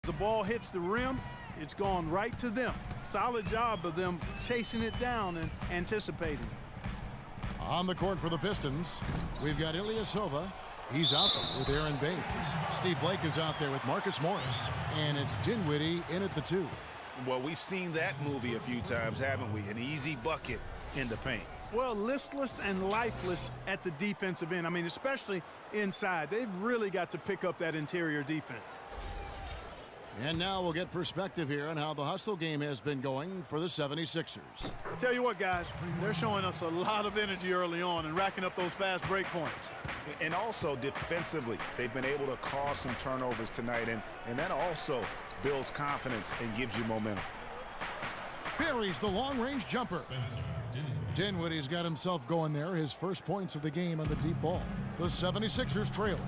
the ball hits the rim, it's gone right to them. Solid job of them chasing it down and anticipating. On the court for the Pistons, we've got Ilyasova. He's out there with Aaron Baines. Steve Blake is out there with Marcus Morris. And it's Dinwiddie in at the 2. Well, we've seen that movie a few times, haven't we? An easy bucket in the paint. Well, listless and lifeless at the defensive end. I mean, especially inside. They've really got to pick up that interior defense. And now we'll get perspective here on how the hustle game has been going for the 76ers. Tell you what, guys, they're showing us a lot of energy early on and racking up those fast break points. And also defensively, they've been able to cause some turnovers tonight, and that also builds confidence and gives you momentum. Buries the long-range jumper. Dinwiddie's got himself going there. His first points of the game on the deep ball. The 76ers trailing.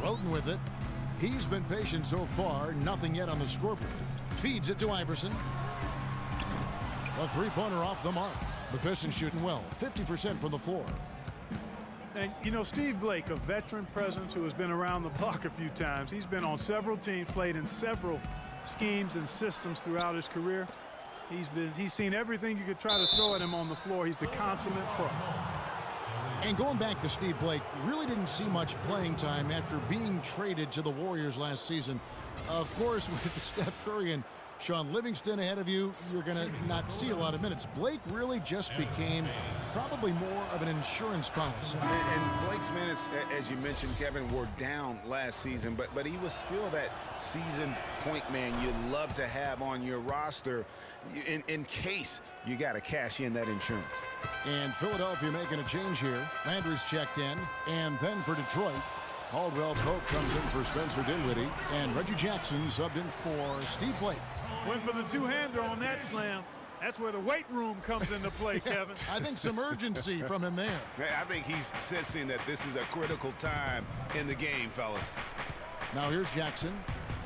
Roten with it. He's been patient so far. Nothing yet on the scoreboard. Feeds it to Iverson. A three-pointer off the mark. The Pistons shooting well. 50% from the floor. And, you know, Steve Blake, a veteran presence who has been around the block a few times. He's been on several teams, played in several schemes and systems throughout his career. He's seen everything you could try to throw at him on the floor. He's a consummate pro. And going back to Steve Blake, really didn't see much playing time after being traded to the Warriors last season. Of course, with Steph Curry and Sean Livingston ahead of you, you're going to not see a lot of minutes. Blake really just became probably more of an insurance policy. And Blake's minutes, as you mentioned, Kevin, were down last season, but he was still that seasoned point man you love to have on your roster in case you got to cash in that insurance. And Philadelphia making a change here. Landry's checked in. And then for Detroit, Caldwell Pope comes in for Spencer Dinwiddie. And Reggie Jackson subbed in for Steve Blake. Went for the two-hander on that slam. That's where the weight room comes into play, Kevin. I think some urgency from him there. I think he's sensing that this is a critical time in the game, fellas. Now here's Jackson.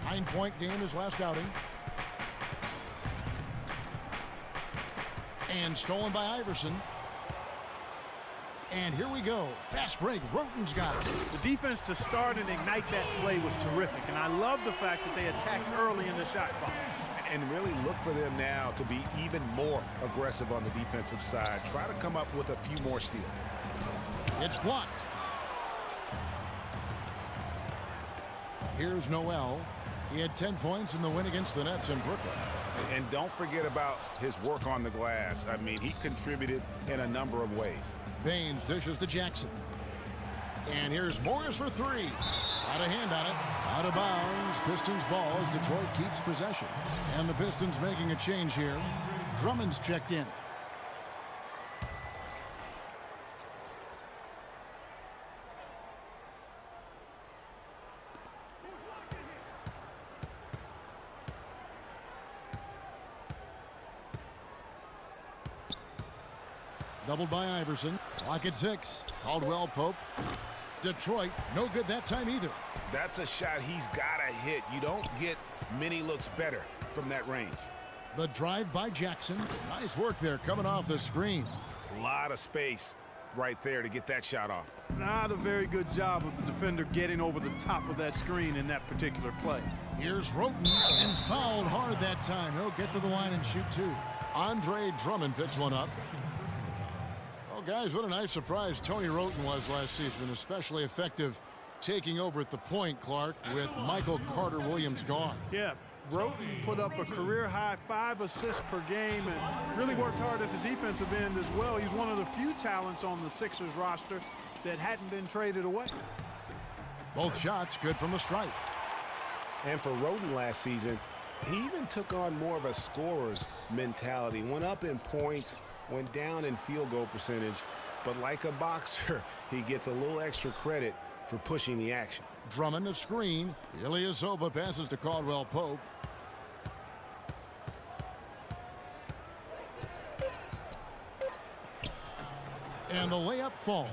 9-point game his last outing. And stolen by Iverson. And here we go. Fast break. Roten's got it. The defense to start and ignite that play was terrific. And I love the fact that they attacked early in the shot clock. And really look for them now to be even more aggressive on the defensive side. Try to come up with a few more steals. It's blocked. Here's Noel. He had 10 points in the win against the Nets in Brooklyn. And don't forget about his work on the glass. I mean, he contributed in a number of ways. Baines dishes to Jackson. And here's Morris for three. Out of hand on it. Out of bounds. Pistons ball as Detroit keeps possession. And the Pistons making a change here. Drummond's checked in. Doubled by Iverson. Clock at 6. Caldwell Pope. Detroit, no good that time either. That's a shot he's got to hit. You don't get many looks better from that range. The drive by Jackson. Nice work there coming off the screen. A lot of space right there to get that shot off. Not a very good job of the defender getting over the top of that screen in that particular play. Here's Roten, and fouled hard that time. He'll get to the line and shoot two. Andre Drummond picks one up. Oh, guys, what a nice surprise Tony Roten was last season, especially effective taking over at the point, Clark, with Michael Carter-Williams gone. Yeah, Roten put up a career-high 5 assists per game and really worked hard at the defensive end as well. He's one of the few talents on the Sixers roster that hadn't been traded away. Both shots good from the stripe. And for Roten last season, he even took on more of a scorer's mentality. Went up in points, went down in field goal percentage, but like a boxer, he gets a little extra credit for pushing the action. Drummond a screen. Ilyasova passes to Caldwell Pope. And the layup falls.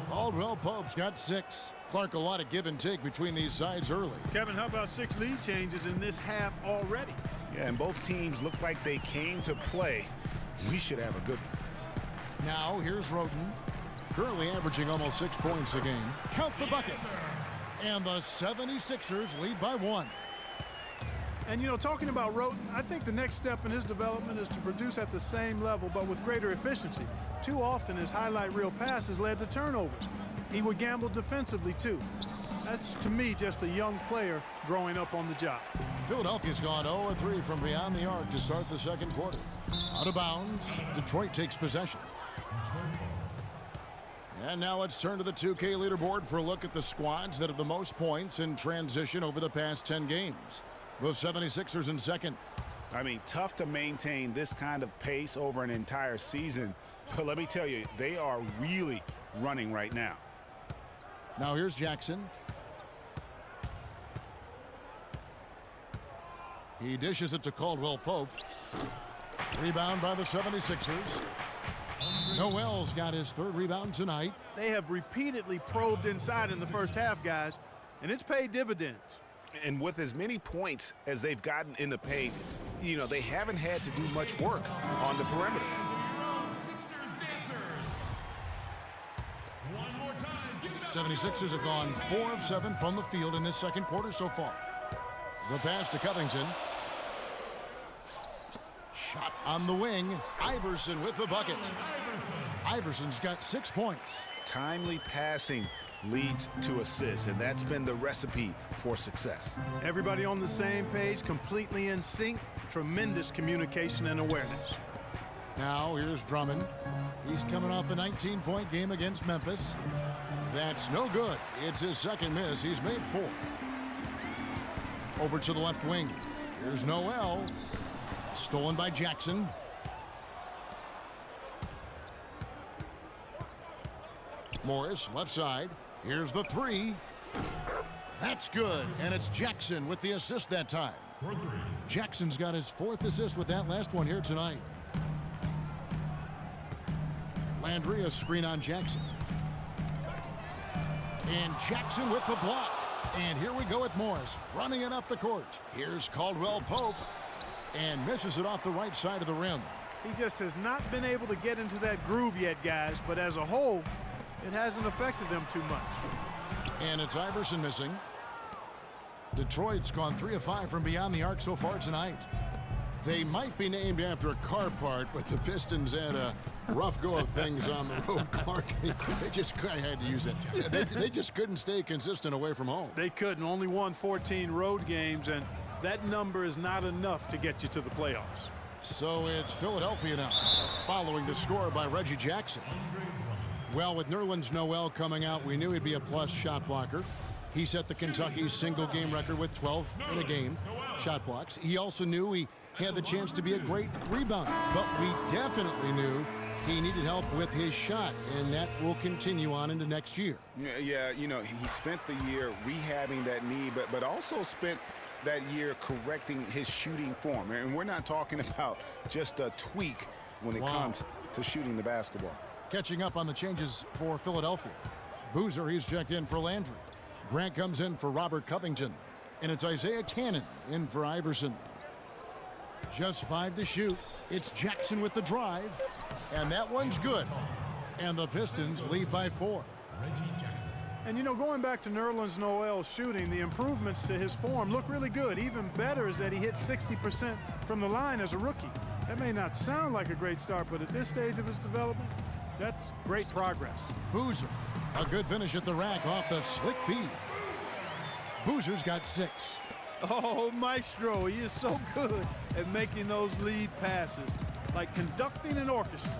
Caldwell Pope's got 6. Clark, a lot of give and take between these sides early. Kevin, how about 6 lead changes in this half already? Yeah, and both teams look like they came to play. We should have a good one. Now here's Roten. Currently averaging almost 6 points a game. Count the bucket. And the 76ers lead by 1. And, you know, talking about Roten, I think the next step in his development is to produce at the same level, but with greater efficiency. Too often, his highlight reel passes led to turnovers. He would gamble defensively, too. That's, to me, just a young player growing up on the job. Philadelphia's gone 0-3 from beyond the arc to start the second quarter. Out of bounds, Detroit takes possession. And now let's turn to the 2K leaderboard for a look at the squads that have the most points in transition over the past 10 games. The 76ers in second. I mean, tough to maintain this kind of pace over an entire season. But let me tell you, they are really running right now. Now here's Jackson. He dishes it to Caldwell Pope. Rebound by the 76ers. Noel's got his third rebound tonight. They have repeatedly probed inside in the first half, guys, and it's paid dividends. And with as many points as they've gotten in the paint, you know, they haven't had to do much work on the perimeter. 76ers have gone 4 of 7 from the field in this second quarter so far. The pass to Covington. Shot on the wing. Iverson with the bucket. Iverson's got 6 points. Timely passing leads to assists, and that's been the recipe for success. Everybody on the same page, completely in sync, tremendous communication and awareness. Now here's Drummond. He's coming off a 19-point game against Memphis. That's no good. It's his second miss. He's made 4. Over to the left wing. Here's Noel. Stolen by Jackson. Morris, left side. Here's the 3. That's good. And it's Jackson with the assist that time. Jackson's got his 4th assist with that last one here tonight. Landry, a screen on Jackson. And Jackson with the block. And here we go with Morris running it up the court. Here's Caldwell Pope. And misses it off the right side of the rim. He just has not been able to get into that groove yet, guys, but as a whole, it hasn't affected them too much. And it's Iverson missing. Detroit's gone 3 of 5 from beyond the arc so far tonight. They might be named after a car part, but the Pistons had a rough go of things on the road, Clark. I had to use it. They just couldn't stay consistent away from home. They couldn't. Only won 14 road games, and that number is not enough to get you to the playoffs. So it's Philadelphia now, following the score by Reggie Jackson. Well, with Nerlens Noel coming out, we knew he'd be a plus shot blocker. He set the Kentucky single game record with 12 in a game shot blocks. He also knew he had the chance to be a great rebounder, but we definitely knew he needed help with his shot, and that will continue on into next year. Yeah, you know, he spent the year rehabbing that knee, but also spent that year correcting his shooting form. And we're not talking about just a tweak when it comes to shooting the basketball. Catching up on the changes for Philadelphia. Boozer, he's checked in for Landry. Grant comes in for Robert Covington. And it's Isaiah Cannon in for Iverson. Just 5 to shoot. It's Jackson with the drive. And that one's good. And the Pistons lead by 4. And, you know, going back to Nerlens Noel's shooting, the improvements to his form look really good. Even better is that he hit 60% from the line as a rookie. That may not sound like a great start, but at this stage of his development, that's great progress. Boozer, a good finish at the rack off the slick feed. Boozer's got 6. Oh, Maestro, he is so good at making those lead passes, like conducting an orchestra.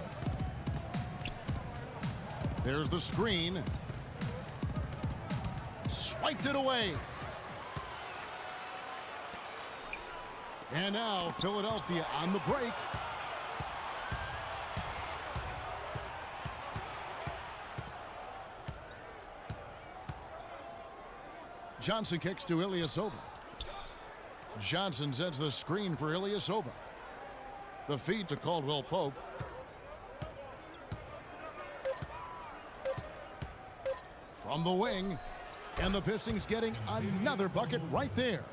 There's the screen. Swiped it away. And now Philadelphia on the break. Johnson kicks to Ilyasova. Johnson sets the screen for Ilyasova. The feed to Caldwell Pope. From the wing. And the Pistons getting another bucket right there.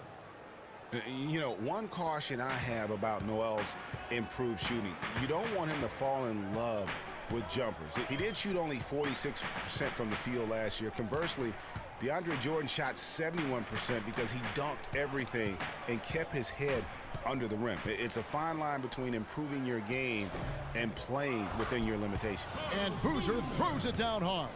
You know, one caution I have about Noel's improved shooting, you don't want him to fall in love with jumpers. He did shoot only 46% from the field last year. Conversely, DeAndre Jordan shot 71% because he dunked everything and kept his head under the rim. It's a fine line between improving your game and playing within your limitations. And Boozer throws it down hard.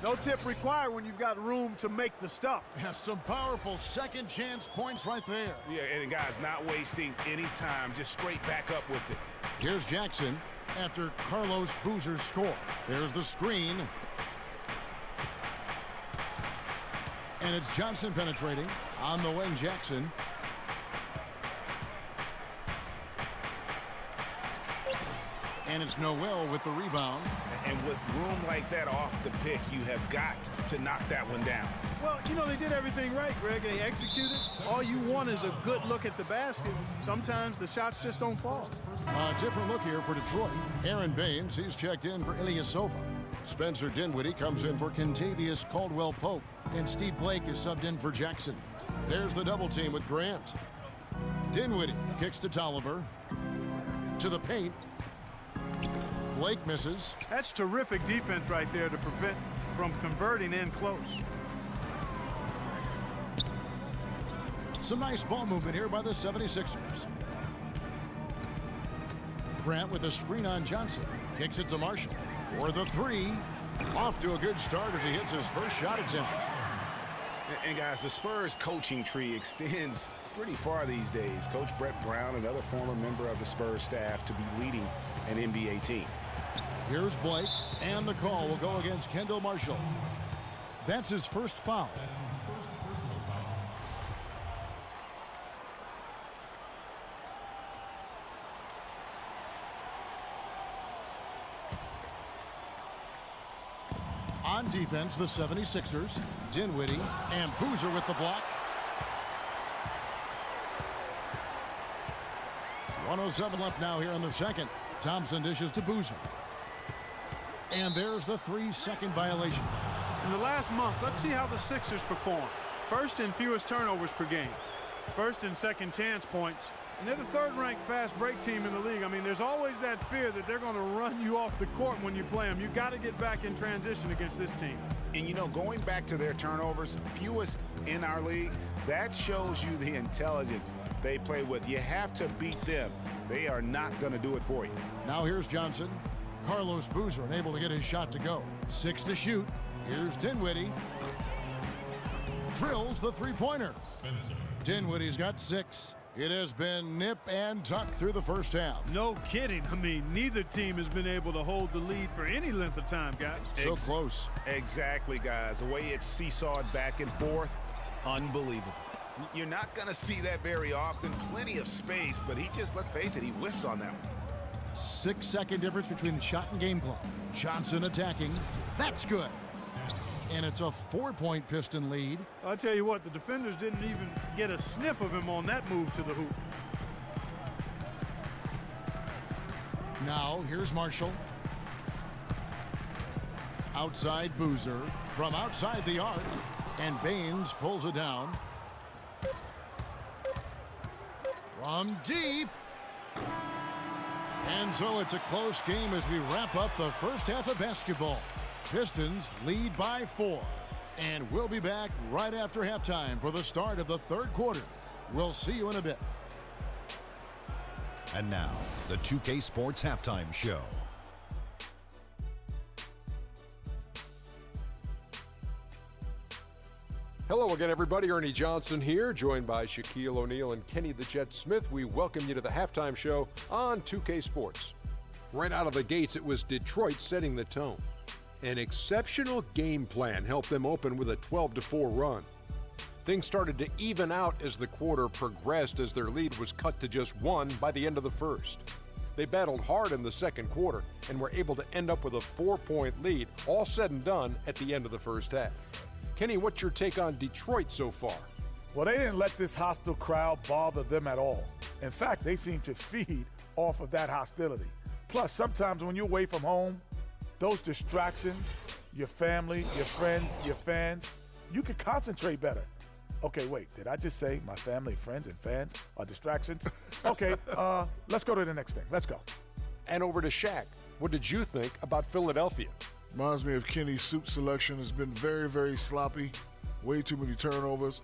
No tip required when you've got room to make the stuff. Yeah, some powerful second chance points right there. Yeah, and guys, not wasting any time, just straight back up with it. Here's Jackson after Carlos Boozer's score. There's the screen. And it's Johnson penetrating on the wing. Jackson. And it's Noel with the rebound. And with room like that off the pick, you have got to knock that one down. Well, you know, they did everything right, Greg. They executed. All you want is a good look at the basket. Sometimes the shots just don't fall. A different look here for Detroit. Aaron Baines, he's checked in for Ilyasova. Spencer Dinwiddie comes in for Kentavious Caldwell-Pope. And Steve Blake is subbed in for Jackson. There's the double team with Grant. Dinwiddie kicks to Tolliver. To the paint. Blake misses. That's terrific defense right there to prevent from converting in close. Some nice ball movement here by the 76ers. Grant with a screen on Johnson. Kicks it to Marshall. For the three. Off to a good start as he hits his first shot attempt. And guys, the Spurs coaching tree extends pretty far these days. Coach Brett Brown, another former member of the Spurs staff, to be leading an NBA team. Here's Blake, and the call will go against Kendall Marshall. That's his first foul. On defense, the 76ers. Dinwiddie and Boozer with the block. 1:07 left now here in the second. Thompson dishes to Boozer. And there's the 3-second violation. In the last month, let's see how the Sixers perform. First in fewest turnovers per game. First in second chance points. And they're the third-ranked fast break team in the league. I mean, there's always that fear that they're going to run you off the court when you play them. You've got to get back in transition against this team. And, you know, going back to their turnovers, fewest in our league, that shows you the intelligence they play with. You have to beat them. They are not going to do it for you. Now here's Johnson. Carlos Boozer unable to get his shot to go. 6 to shoot. Here's Dinwiddie. Drills the three-pointer. Dinwiddie's got 6. It has been nip and tuck through the first half. No kidding. I mean, neither team has been able to hold the lead for any length of time, guys. So close. Exactly, guys. The way it's seesawed back and forth, unbelievable. You're not going to see that very often. Plenty of space, but he just, let's face it, he whiffs on that one. 6-second difference between the shot and game clock. Johnson attacking. That's good. And it's a 4-point Piston lead. I'll tell you what, the defenders didn't even get a sniff of him on that move to the hoop. Now, here's Marshall. Outside Boozer. From outside the arc. And Baines pulls it down. From deep. And so it's a close game as we wrap up the first half of basketball. Pistons lead by 4. And we'll be back right after halftime for the start of the third quarter. We'll see you in a bit. And now, the 2K Sports Halftime Show. Hello again, everybody. Ernie Johnson here, joined by Shaquille O'Neal and Kenny the Jet Smith. We welcome you to the halftime show on 2K Sports. Right out of the gates, it was Detroit setting the tone. An exceptional game plan helped them open with a 12-4 run. Things started to even out as the quarter progressed as their lead was cut to just 1 by the end of the first. They battled hard in the second quarter and were able to end up with a 4-point lead, all said and done at the end of the first half. Kenny, what's your take on Detroit so far? Well, they didn't let this hostile crowd bother them at all. In fact, they seem to feed off of that hostility. Plus, sometimes when you're away from home, those distractions, your family, your friends, your fans, you can concentrate better. Okay, wait, did I just say my family, friends, and fans are distractions? Okay, let's go to the next thing. Let's go. And over to Shaq. What did you think about Philadelphia? Reminds me of Kenny's soup selection. Has been very, very sloppy. way too many turnovers.